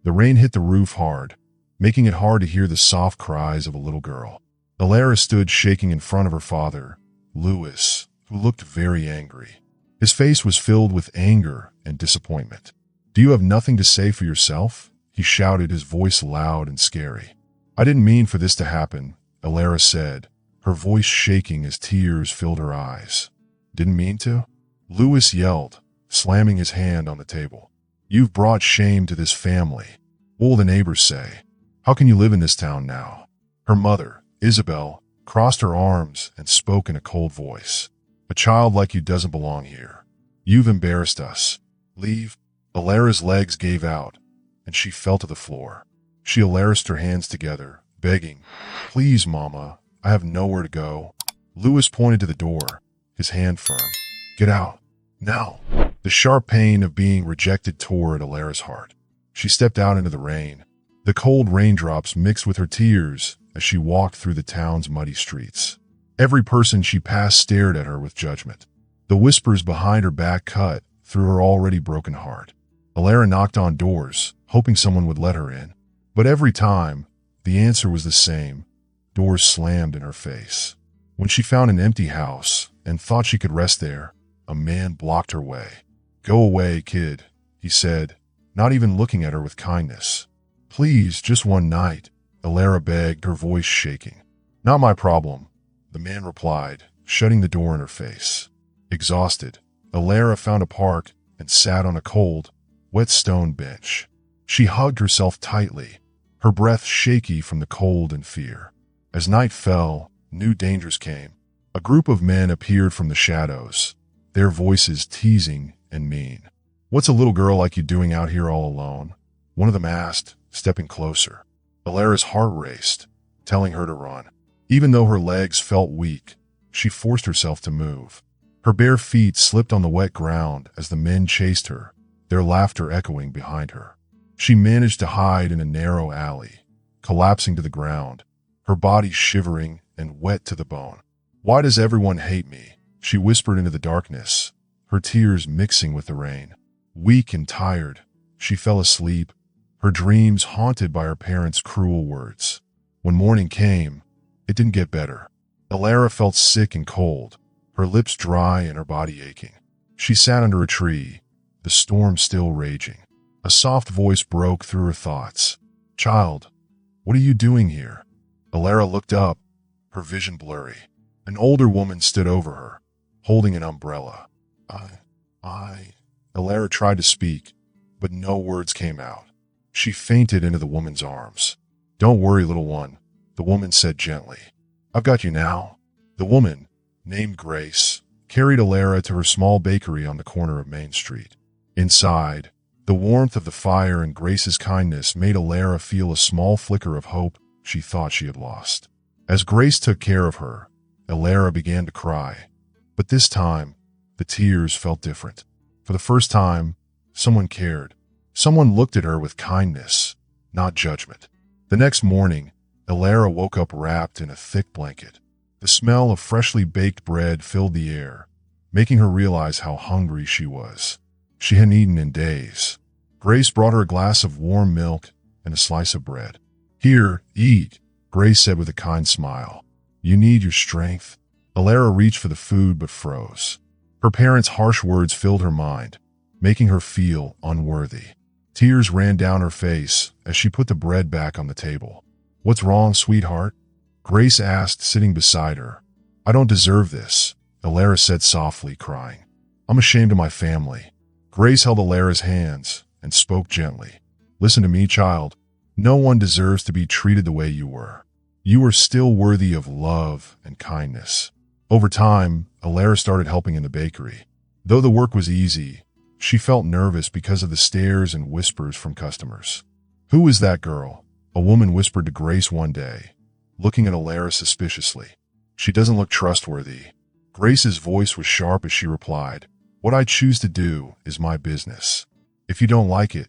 The rain hit the roof hard, making it hard to hear the soft cries of a little girl. Alara stood shaking in front of her father, Louis, who looked very angry. His face was filled with anger and disappointment. "Do you have nothing to say for yourself?" he shouted, his voice loud and scary. "I didn't mean for this to happen," Alara said, her voice shaking as tears filled her eyes. "Didn't mean to?" Louis yelled, slamming his hand on the table. "You've brought shame to this family. What will the neighbors say? How can you live in this town now?" Her mother, Isabel, crossed her arms and spoke in a cold voice. "A child like you doesn't belong here. You've embarrassed us. Leave." Alara's legs gave out, and she fell to the floor. She lashed her hands together, begging, "Please, Mama, I have nowhere to go." Louis pointed to the door, his hand firm. "Get out, now." The sharp pain of being rejected tore at Alara's heart. She stepped out into the rain. The cold raindrops mixed with her tears as she walked through the town's muddy streets. Every person she passed stared at her with judgment. The whispers behind her back cut through her already broken heart. Alara knocked on doors, hoping someone would let her in. But every time, the answer was the same. Doors slammed in her face. When she found an empty house and thought she could rest there, a man blocked her way. "Go away, kid," he said, not even looking at her with kindness. "Please, just one night," Alara begged, her voice shaking. "Not my problem," the man replied, shutting the door in her face. Exhausted, Alara found a park and sat on a cold, wet stone bench. She hugged herself tightly, her breath shaky from the cold and fear. As night fell, new dangers came. A group of men appeared from the shadows, their voices teasing and mean. "What's a little girl like you doing out here all alone?" one of them asked, stepping closer. Alara's heart raced, telling her to run. Even though her legs felt weak, she forced herself to move. Her bare feet slipped on the wet ground as the men chased her, their laughter echoing behind her. She managed to hide in a narrow alley, collapsing to the ground, her body shivering and wet to the bone. "Why does everyone hate me?" she whispered into the darkness, her tears mixing with the rain. Weak and tired, she fell asleep, her dreams haunted by her parents' cruel words. When morning came, it didn't get better. Alara felt sick and cold, her lips dry and her body aching. She sat under a tree, the storm still raging. A soft voice broke through her thoughts. "Child, what are you doing here?" Alara looked up, her vision blurry. An older woman stood over her, holding an umbrella. Alara tried to speak, but no words came out. She fainted into the woman's arms. "Don't worry, little one," the woman said gently. "I've got you now." The woman, named Grace, carried Alara to her small bakery on the corner of Main Street. Inside, the warmth of the fire and Grace's kindness made Alara feel a small flicker of hope she thought she had lost. As Grace took care of her, Alara began to cry. But this time, the tears felt different. For the first time, someone cared. Someone looked at her with kindness, not judgment. The next morning, Alara woke up wrapped in a thick blanket. The smell of freshly baked bread filled the air, making her realize how hungry she was. She hadn't eaten in days. Grace brought her a glass of warm milk and a slice of bread. "Here, eat," Grace said with a kind smile. "You need your strength." Alara reached for the food but froze. Her parents' harsh words filled her mind, making her feel unworthy. Tears ran down her face as she put the bread back on the table. "What's wrong, sweetheart?" Grace asked, sitting beside her. "I don't deserve this," Alara said softly, crying. "I'm ashamed of my family." Grace held Alara's hands and spoke gently. "Listen to me, child. No one deserves to be treated the way you were. You are still worthy of love and kindness." Over time, Alara started helping in the bakery. Though the work was easy, she felt nervous because of the stares and whispers from customers. "Who is that girl?" a woman whispered to Grace one day, looking at Alara suspiciously. "She doesn't look trustworthy." Grace's voice was sharp as she replied, "What I choose to do is my business. If you don't like it,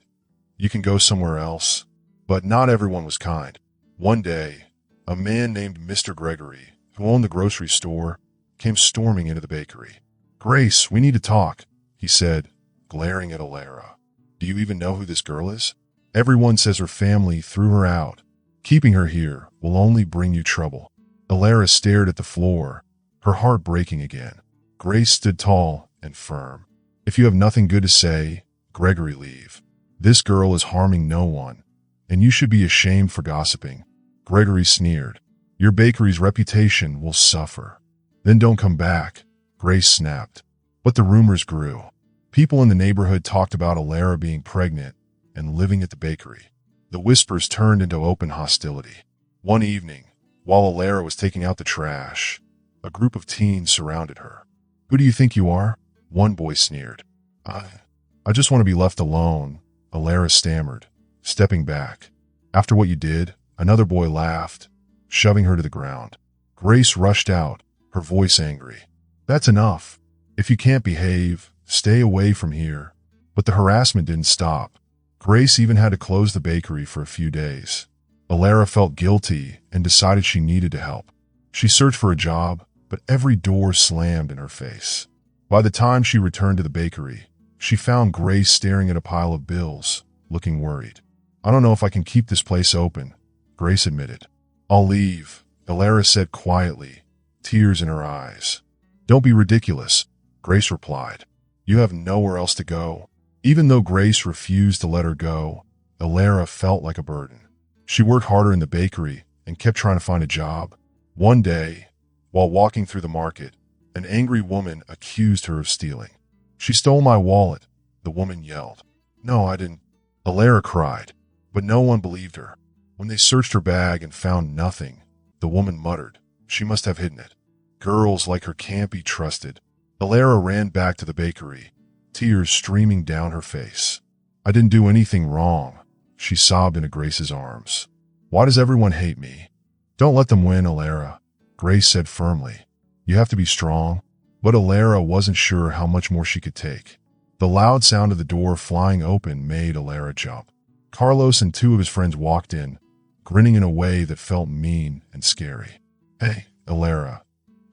you can go somewhere else." But not everyone was kind. One day, a man named Mr. Gregory, who owned the grocery store, came storming into the bakery. "Grace, we need to talk," he said, glaring at Alara. "Do you even know who this girl is?" Everyone says her family threw her out. Keeping her here will only bring you trouble." Alara stared at the floor, her heart breaking again. Grace stood tall and firm. "If you have nothing good to say, Gregory, leave. This girl is harming no one, and you should be ashamed for gossiping." Gregory sneered. "Your bakery's reputation will suffer." "Then don't come back," Grace snapped. But the rumors grew. People in the neighborhood talked about Alara being pregnant and living at the bakery. The whispers turned into open hostility. One evening, while Alara was taking out the trash, a group of teens surrounded her. "Who do you think you are?" one boy sneered. I just want to be left alone," Alara stammered, stepping back. "After what you did," another boy laughed, shoving her to the ground. Grace rushed out, her voice angry. "That's enough. If you can't behave, stay away from here." But the harassment didn't stop. Grace even had to close the bakery for a few days. Alara felt guilty and decided she needed to help. She searched for a job, but every door slammed in her face. By the time she returned to the bakery, she found Grace staring at a pile of bills, looking worried. "I don't know if I can keep this place open," Grace admitted. "I'll leave," Alara said quietly, tears in her eyes. "Don't be ridiculous," Grace replied. "You have nowhere else to go." Even though Grace refused to let her go, Alara felt like a burden. She worked harder in the bakery and kept trying to find a job. One day, while walking through the market, an angry woman accused her of stealing. "She stole my wallet," the woman yelled. "No, I didn't," Alara cried, but no one believed her. When they searched her bag and found nothing, the woman muttered, "She must have hidden it. Girls like her can't be trusted." Alara ran back to the bakery, tears streaming down her face. "I didn't do anything wrong," she sobbed into Grace's arms. "Why does everyone hate me?" "Don't let them win, Alara," Grace said firmly. "You have to be strong." But Alara wasn't sure how much more she could take. The loud sound of the door flying open made Alara jump. Carlos and two of his friends walked in, grinning in a way that felt mean and scary. "Hey, Alara,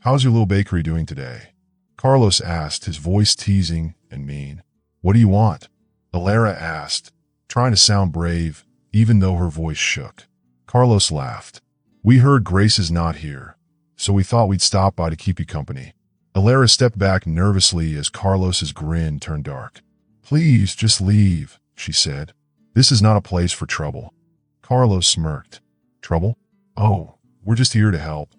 how's your little bakery doing today?" Carlos asked, his voice teasing and mean. "What do you want?" Alara asked, trying to sound brave, even though her voice shook. Carlos laughed. "We heard Grace is not here, so we thought we'd stop by to keep you company." Alara stepped back nervously as Carlos's grin turned dark. "Please, just leave," she said. "This is not a place for trouble." Carlos smirked. "Trouble? Oh, we're just here to help.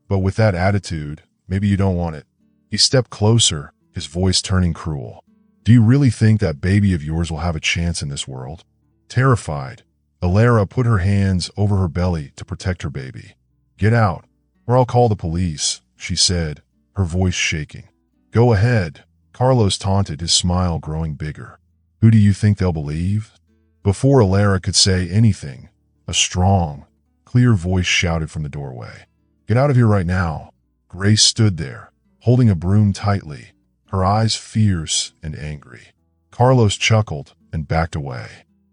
But with that attitude, maybe you don't want it." He stepped closer, his voice turning cruel. "Do you really think that baby of yours will have a chance in this world?" Terrified, Alara put her hands over her belly to protect her baby. "Get out, or I'll call the police," she said, her voice shaking. "Go ahead," Carlos taunted, his smile growing bigger. "Who do you think they'll believe?" Before Alara could say anything, a strong, clear voice shouted from the doorway. "Get out of here right now." Grace stood there, holding a broom tightly, her eyes fierce and angry. Carlos chuckled and backed away.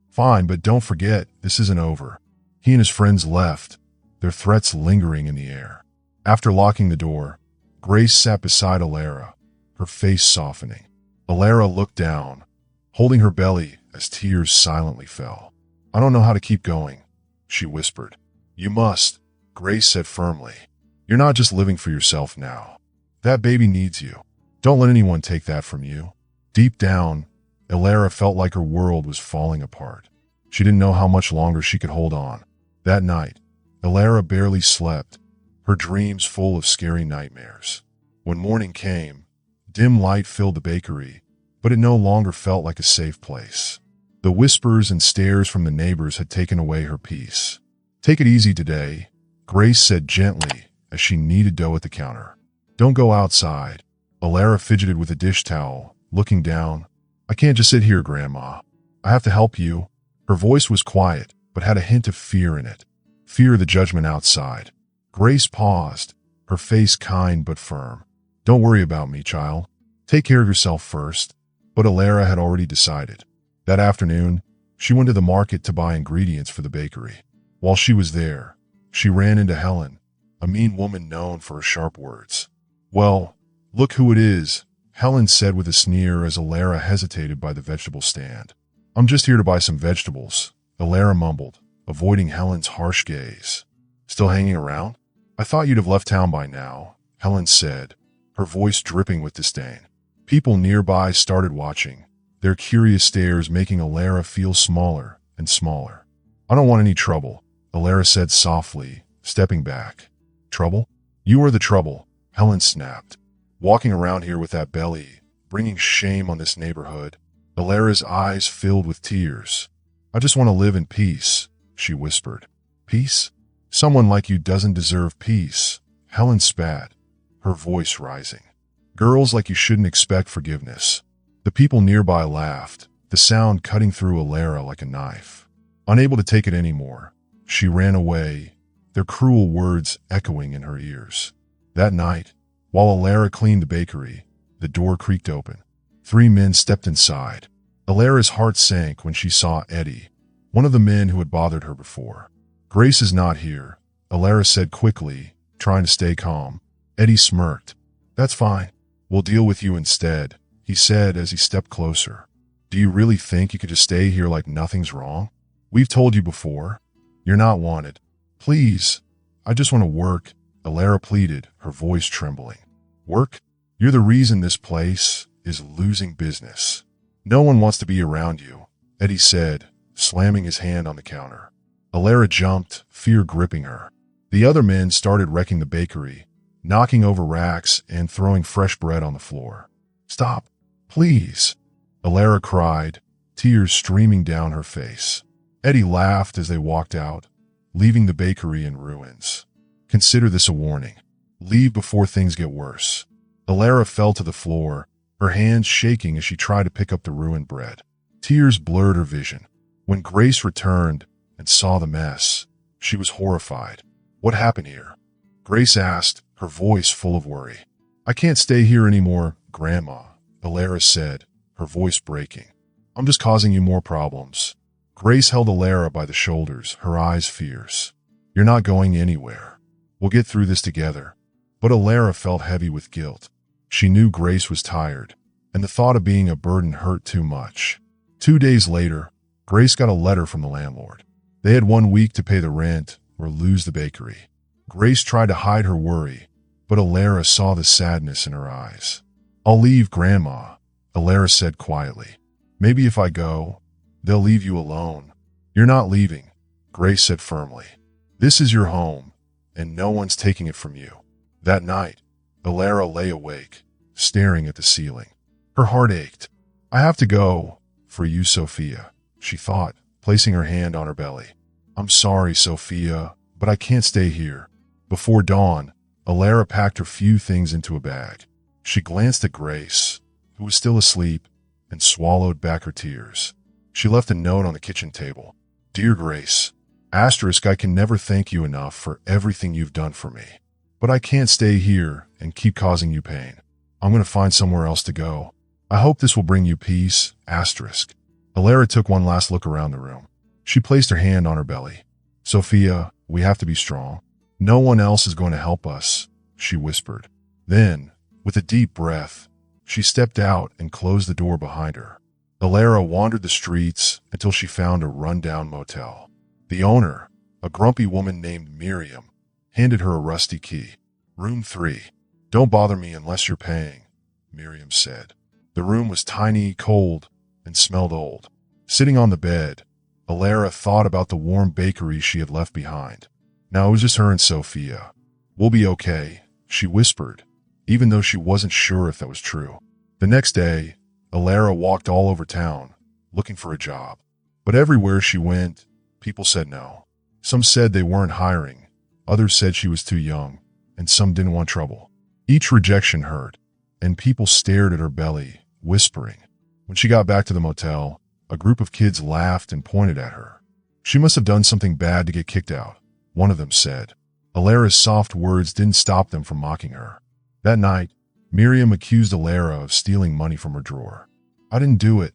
"Fine, but don't forget, this isn't over." He and his friends left, their threats lingering in the air. After locking the door, Grace sat beside Alara, her face softening. Alara looked down, holding her belly as tears silently fell. "I don't know how to keep going," she whispered. "You must," Grace said firmly. "You're not just living for yourself now. That baby needs you. Don't let anyone take that from you." Deep down, Alara felt like her world was falling apart. She didn't know how much longer she could hold on. That night, Alara barely slept, her dreams full of scary nightmares. When morning came, dim light filled the bakery, but it no longer felt like a safe place. The whispers and stares from the neighbors had taken away her peace. "Take it easy today," Grace said gently as she kneaded dough at the counter. "Don't go outside." Alara fidgeted with a dish towel, looking down. "I can't just sit here, Grandma. I have to help you." Her voice was quiet, but had a hint of fear in it. Fear of the judgment outside. Grace paused, her face kind but firm. "Don't worry about me, child. Take care of yourself first." But Alara had already decided. That afternoon, she went to the market to buy ingredients for the bakery. While she was there, she ran into Helen, a mean woman known for her sharp words. "Well, look who it is," Helen said with a sneer as Alara hesitated by the vegetable stand. "I'm just here to buy some vegetables," Alara mumbled, avoiding Helen's harsh gaze. Still hanging around? I thought you'd have left town by now, Helen said, her voice dripping with disdain. People nearby started watching, their curious stares making Alara feel smaller and smaller. I don't want any trouble, Alara said softly, stepping back. Trouble? You are the trouble, Helen snapped. Walking around here with that belly, bringing shame on this neighborhood. Alara's eyes filled with tears. I just want to live in peace, she whispered. Peace? Someone like you doesn't deserve peace, Helen spat, her voice rising. Girls like you shouldn't expect forgiveness. The people nearby laughed, the sound cutting through Alara like a knife. Unable to take it anymore, she ran away, their cruel words echoing in her ears. That night, while Alara cleaned the bakery, the door creaked open. 3 men stepped inside. Alara's heart sank when she saw Eddie, one of the men who had bothered her before. Grace is not here, Alara said quickly, trying to stay calm. Eddie smirked. That's fine. We'll deal with you instead, he said as he stepped closer. Do you really think you could just stay here like nothing's wrong? We've told you before. You're not wanted. Please, I just want to work, Alara pleaded, her voice trembling. Work? You're the reason this place is losing business. No one wants to be around you, Eddie said, slamming his hand on the counter. Alara jumped, fear gripping her. The other men started wrecking the bakery, knocking over racks and throwing fresh bread on the floor. Stop, please, Alara cried, tears streaming down her face. Eddie laughed as they walked out, leaving the bakery in ruins. Consider this a warning. Leave before things get worse. Alara fell to the floor, her hands shaking as she tried to pick up the ruined bread. Tears blurred her vision. When Grace returned and saw the mess, she was horrified. What happened here? Grace asked, her voice full of worry. I can't stay here anymore, Grandma, Alara said, her voice breaking. I'm just causing you more problems. Grace held Alara by the shoulders, her eyes fierce. You're not going anywhere. We'll get through this together. But Alara felt heavy with guilt. She knew Grace was tired, and the thought of being a burden hurt too much. 2 days later, Grace got a letter from the landlord. They had 1 week to pay the rent or lose the bakery. Grace tried to hide her worry, but Alara saw the sadness in her eyes. I'll leave, Grandma, Alara said quietly. Maybe if I go, they'll leave you alone. You're not leaving, Grace said firmly. This is your home, and no one's taking it from you. That night, Alara lay awake, staring at the ceiling. Her heart ached. I have to go, for you, Sophia, she thought, placing her hand on her belly. I'm sorry, Sophia, but I can't stay here. Before dawn, Alara packed her few things into a bag. She glanced at Grace, who was still asleep, and swallowed back her tears. She left a note on the kitchen table. Dear Grace, I can never thank you enough for everything you've done for me. But I can't stay here and keep causing you pain. I'm going to find somewhere else to go. I hope this will bring you peace, Alara took one last look around the room. She placed her hand on her belly. Sophia, we have to be strong. No one else is going to help us, she whispered. Then, with a deep breath, she stepped out and closed the door behind her. Alara wandered the streets until she found a rundown motel. The owner, a grumpy woman named Miriam, handed her a rusty key. Room 3. Don't bother me unless you're paying, Miriam said. The room was tiny, cold, and smelled old. Sitting on the bed, Alara thought about the warm bakery she had left behind. Now it was just her and Sophia. We'll be okay, she whispered, even though she wasn't sure if that was true. The next day, Alara walked all over town, looking for a job. But everywhere she went, people said no. Some said they weren't hiring, others said she was too young, and some didn't want trouble. Each rejection hurt, and people stared at her belly, whispering. When she got back to the motel, a group of kids laughed and pointed at her. She must have done something bad to get kicked out, one of them said. Alara's soft words didn't stop them from mocking her. That night, Miriam accused Alara of stealing money from her drawer. I didn't do it,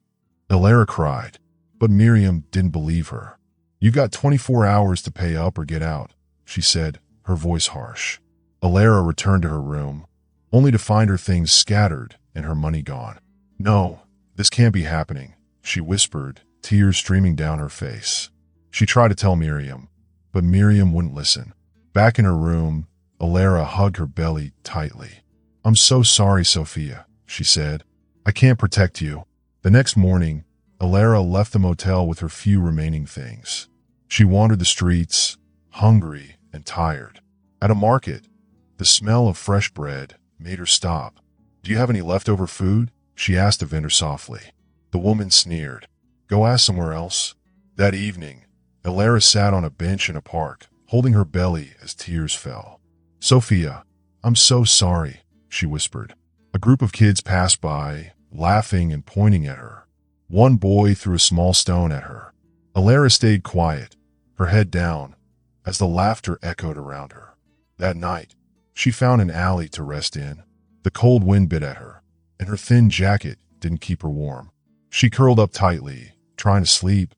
Alara cried, but Miriam didn't believe her. You've got 24 hours to pay up or get out, she said, her voice harsh. Alara returned to her room, only to find her things scattered and her money gone. No, this can't be happening, she whispered, tears streaming down her face. She tried to tell Miriam, but Miriam wouldn't listen. Back in her room, Alara hugged her belly tightly. "I'm so sorry, Sophia," she said. "I can't protect you." The next morning, Alara left the motel with her few remaining things. She wandered the streets, hungry and tired. At a market, the smell of fresh bread made her stop. "Do you have any leftover food?" she asked the vendor softly. The woman sneered. "Go ask somewhere else." That evening, Alara sat on a bench in a park, holding her belly as tears fell. "Sophia, I'm so sorry," she whispered. A group of kids passed by, laughing and pointing at her. One boy threw a small stone at her. Alara stayed quiet, her head down, as the laughter echoed around her. That night, she found an alley to rest in. The cold wind bit at her, and her thin jacket didn't keep her warm. She curled up tightly, trying to sleep,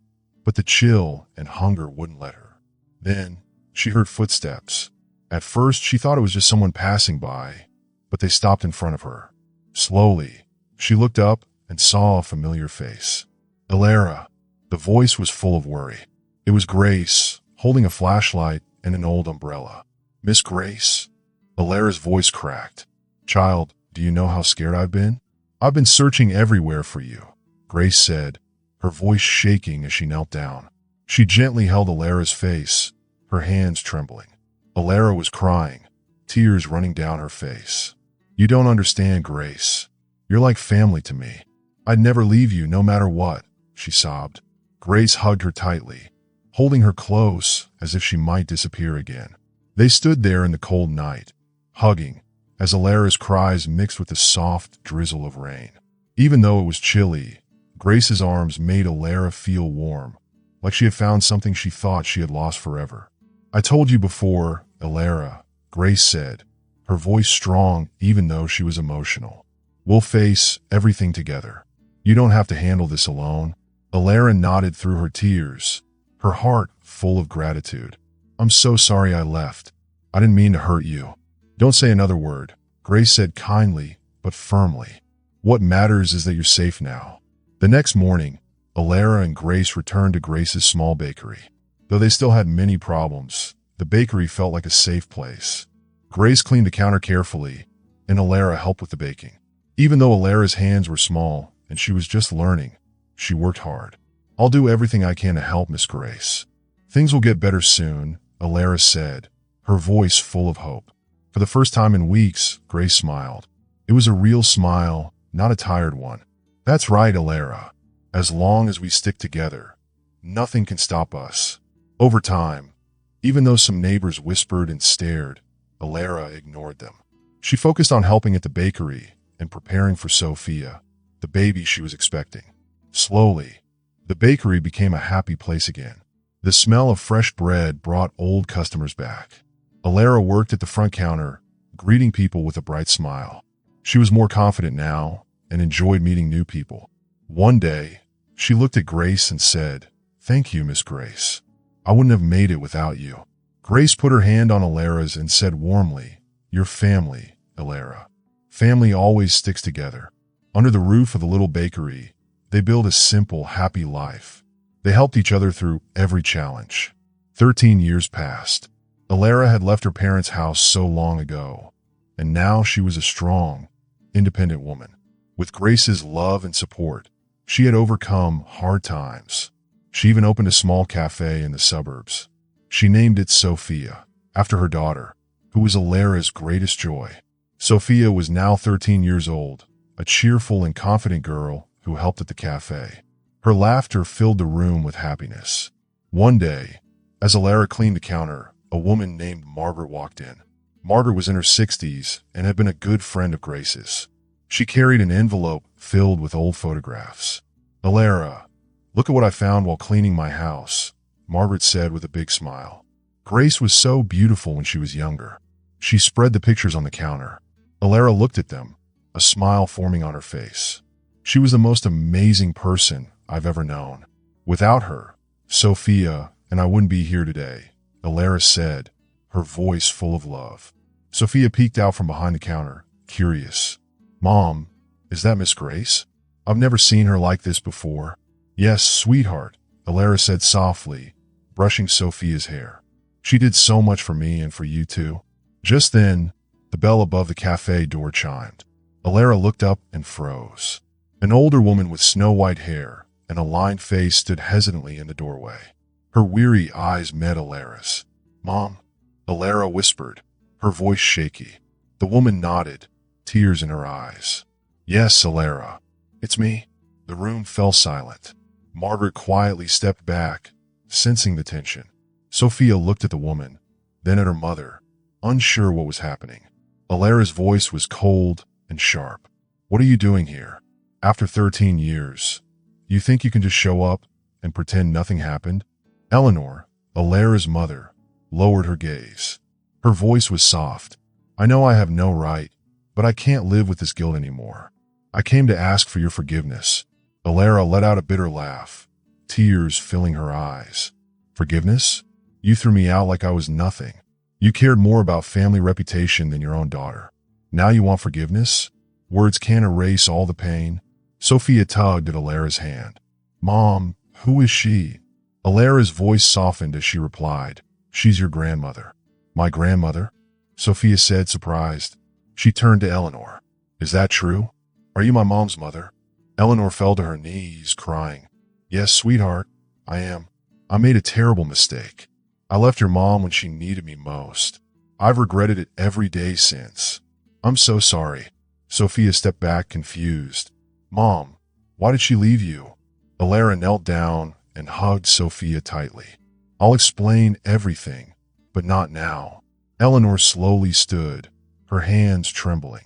but the chill and hunger wouldn't let her. Then, she heard footsteps. At first, she thought it was just someone passing by, but they stopped in front of her. Slowly, she looked up and saw a familiar face. "Alara." The voice was full of worry. It was Grace, holding a flashlight and an old umbrella. "Miss Grace?" Alara's voice cracked. "Child, do you know how scared I've been?" "I've been searching everywhere for you," Grace said, her voice shaking as she knelt down. She gently held Alara's face, her hands trembling. Alara was crying, tears running down her face. "You don't understand, Grace. You're like family to me. I'd never leave you no matter what," she sobbed. Grace hugged her tightly, holding her close as if she might disappear again. They stood there in the cold night, hugging, as Alara's cries mixed with the soft drizzle of rain. Even though it was chilly, Grace's arms made Alara feel warm, like she had found something she thought she had lost forever. "I told you before, Alara," Grace said, her voice strong even though she was emotional. "We'll face everything together. You don't have to handle this alone." Alara nodded through her tears, her heart full of gratitude. "I'm so sorry I left. I didn't mean to hurt you." "Don't say another word," Grace said kindly but firmly. "What matters is that you're safe now." The next morning, Alara and Grace returned to Grace's small bakery. Though they still had many problems, the bakery felt like a safe place. Grace cleaned the counter carefully, and Alara helped with the baking. Even though Alara's hands were small and she was just learning, she worked hard. "I'll do everything I can to help, Miss Grace. Things will get better soon," Alara said, her voice full of hope. For the first time in weeks, Grace smiled. It was a real smile, not a tired one. "That's right, Alara. As long as we stick together, nothing can stop us." Over time, even though some neighbors whispered and stared, Alara ignored them. She focused on helping at the bakery and preparing for Sophia, the baby she was expecting. Slowly, the bakery became a happy place again. The smell of fresh bread brought old customers back. Alara worked at the front counter, greeting people with a bright smile. She was more confident now and enjoyed meeting new people. One day, she looked at Grace and said, "Thank you, Miss Grace. I wouldn't have made it without you." Grace put her hand on Alara's and said warmly, "You're family, Alara. Family always sticks together." Under the roof of the little bakery, they built a simple, happy life. They helped each other through every challenge. 13 years passed. Alara had left her parents' house so long ago, and now she was a strong, independent woman. With Grace's love and support, she had overcome hard times. She even opened a small cafe in the suburbs. She named it Sophia, after her daughter, who was Alara's greatest joy. Sophia was now 13 years old, a cheerful and confident girl who helped at the cafe. Her laughter filled the room with happiness. One day, as Alara cleaned the counter, a woman named Margaret walked in. Margaret was in her 60s and had been a good friend of Grace's. She carried an envelope filled with old photographs. "Alara, look at what I found while cleaning my house," Margaret said with a big smile. Grace was so beautiful when she was younger. She spread the pictures on the counter. Alara looked at them, a smile forming on her face. "She was the most amazing person I've ever known. Without her, Sophia and I wouldn't be here today," Alara said, her voice full of love. Sophia peeked out from behind the counter, curious. "Mom, is that Miss Grace? I've never seen her like this before." "Yes, sweetheart," Alara said softly, brushing Sophia's hair. She did so much for me and for you too. Just then, the bell above the cafe door chimed. Alara looked up and froze. An older woman with snow-white hair and a lined face stood hesitantly in the doorway. Her weary eyes met Alara's. "Mom," Alara whispered, her voice shaky. The woman nodded, tears in her eyes. "Yes, Alara, it's me." The room fell silent. Margaret quietly stepped back, sensing the tension. Sophia looked at the woman, then at her mother, unsure what was happening. Alara's voice was cold and sharp. "What are you doing here? After 13 years, you think you can just show up and pretend nothing happened?" Eleanor, Alara's mother, lowered her gaze. Her voice was soft. "I know I have no right, but I can't live with this guilt anymore. I came to ask for your forgiveness." Alara let out a bitter laugh, tears filling her eyes. "Forgiveness? You threw me out like I was nothing. You cared more about family reputation than your own daughter. Now you want forgiveness? Words can't erase all the pain." Sophia tugged at Alara's hand. "Mom, who is she?" Alara's voice softened as she replied, "She's your grandmother." "My grandmother?" Sophia said, surprised. She turned to Eleanor. "Is that true? Are you my mom's mother?" Eleanor fell to her knees, crying. "Yes, sweetheart, I am. I made a terrible mistake. I left your mom when she needed me most. I've regretted it every day since. I'm so sorry." Sophia stepped back, confused. "Mom, why did she leave you?" Alara knelt down and hugged Sophia tightly. "I'll explain everything, but not now." Eleanor slowly stood, her hands trembling.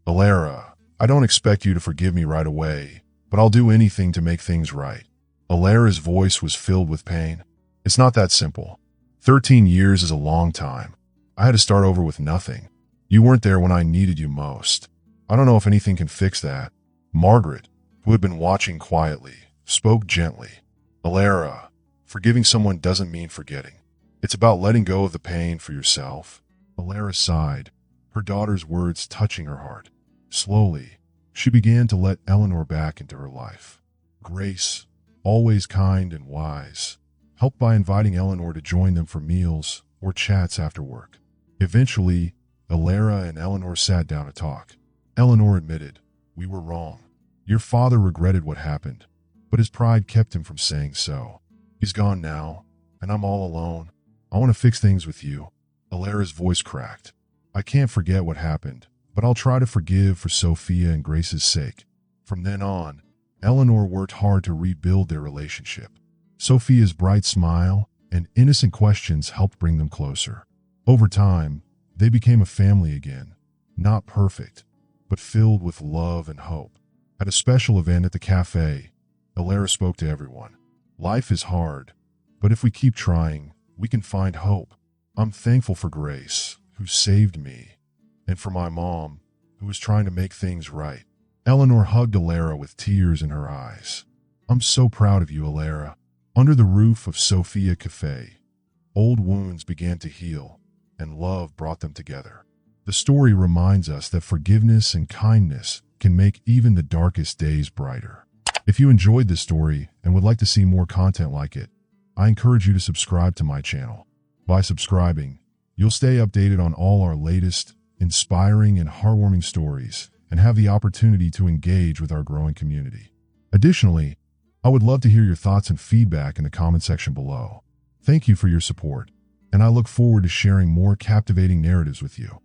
"Alara, I don't expect you to forgive me right away, but I'll do anything to make things right." Alara's voice was filled with pain. "It's not that simple. 13 years is a long time. I had to start over with nothing. You weren't there when I needed you most. I don't know if anything can fix that." Margaret, who had been watching quietly, spoke gently. "Alara, forgiving someone doesn't mean forgetting. It's about letting go of the pain for yourself." Alara sighed, her daughter's words touching her heart. Slowly, she began to let Eleanor back into her life. Grace, always kind and wise, helped by inviting Eleanor to join them for meals or chats after work. Eventually, Alara and Eleanor sat down to talk. Eleanor admitted, "We were wrong. Your father regretted what happened, but his pride kept him from saying so. He's gone now, and I'm all alone. I want to fix things with you." Alara's voice cracked. "I can't forget what happened, but I'll try to forgive for Sophia and Grace's sake." From then on, Eleanor worked hard to rebuild their relationship. Sophia's bright smile and innocent questions helped bring them closer. Over time, they became a family again, not perfect, but filled with love and hope. At a special event at the cafe, Alara spoke to everyone. "Life is hard, but if we keep trying, we can find hope. I'm thankful for Grace, who saved me, and for my mom, who was trying to make things right." Eleanor hugged Alara with tears in her eyes. "I'm so proud of you, Alara." Under the roof of Sophia Cafe, old wounds began to heal, and love brought them together. The story reminds us that forgiveness and kindness can make even the darkest days brighter. If you enjoyed this story and would like to see more content like it, I encourage you to subscribe to my channel. By subscribing, you'll stay updated on all our latest, inspiring and heartwarming stories and have the opportunity to engage with our growing community. Additionally, I would love to hear your thoughts and feedback in the comment section below. Thank you for your support, and I look forward to sharing more captivating narratives with you.